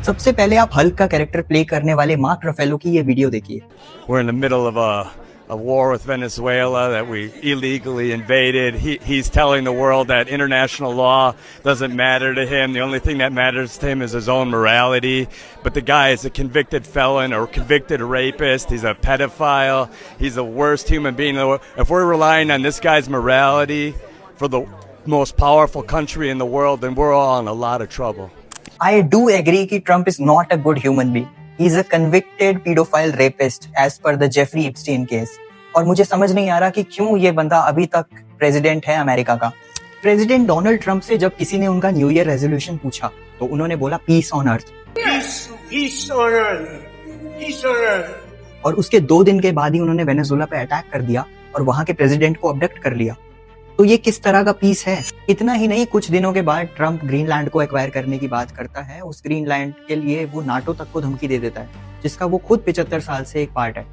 सबसे पहले आप हल्क का कैरेक्टर प्ले करने वाले मार्क रफेलो की ये वीडियो देखिए। We're in the middle of a war with Venezuela that we illegally invaded. He's telling the world that international law doesn't matter to him. The only thing that matters to him is his own morality. But the guy is a convicted felon or convicted rapist. He's a pedophile. He's the worst human being in the world. If we're relying on this guy's morality for the most powerful country in the world, then we're all in a lot of trouble. I do agree कि Trump is not a good human being. He is a convicted pedophile rapist as per the Jeffrey Epstein case. और मुझे समझ नहीं आ रहा कि क्यों ये बंदा अभी तक प्रेसिडेंट है अमेरिका का। प्रेसिडेंट डोनाल्ड ट्रंप से जब किसी ने उनका न्यू ईयर रेजोल्यूशन पूछा तो उन्होंने बोला पीस ऑन अर्थ। और उसके 2 दिन के बाद ही उन्होंने वेनेजुएला पे अटैक कर दिया और वहां के प्रेसिडेंट को अबडक्ट कर लिया। तो ये किस तरह का पीस है? इतना ही नहीं, कुछ दिनों के बाद ट्रंप ग्रीनलैंड को एक्वायर करने की बात करता है। उस ग्रीनलैंड के लिए वो नाटो तक को धमकी दे देता है, जिसका वो खुद 75 साल से एक पार्ट है।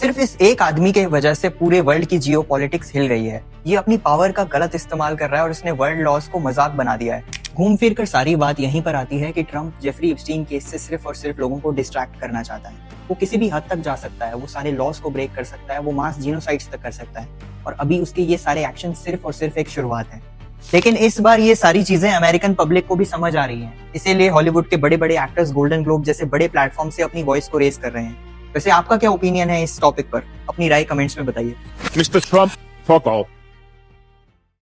सिर्फ इस एक आदमी के वजह से पूरे वर्ल्ड की जियोपॉलिटिक्स हिल गई है। ये अपनी पावर का गलत इस्तेमाल कर रहा है और इसने वर्ल्ड लॉज को मजाक बना दिया है। घूम फिर कर सारी बात यहीं पर आती है कि ट्रंप जेफरी एप्स्टीन केस से सिर्फ और सिर्फ लोगों को डिस्ट्रैक्ट करना चाहता है। वो किसी भी हद तक जा सकता है, वो सारे लॉज को ब्रेक कर सकता है, वो मास जीनोसाइड्स तक कर सकता है। और अभी उसके ये सारे एक्शन सिर्फ और सिर्फ एक शुरुआत है। लेकिन इस बार ये सारी चीजें अमेरिकन पब्लिक को भी समझ आ रही हैं। इसीलिए हॉलीवुड के बड़े बड़े एक्टर्स गोल्डन ग्लोब जैसे बड़े प्लेटफॉर्म से अपनी वॉइस को रेज कर रहे हैं। वैसे आपका क्या ओपिनियन है इस टॉपिक पर? अपनी राय कमेंट्स में बताइए। Mr. Trump, fuck off.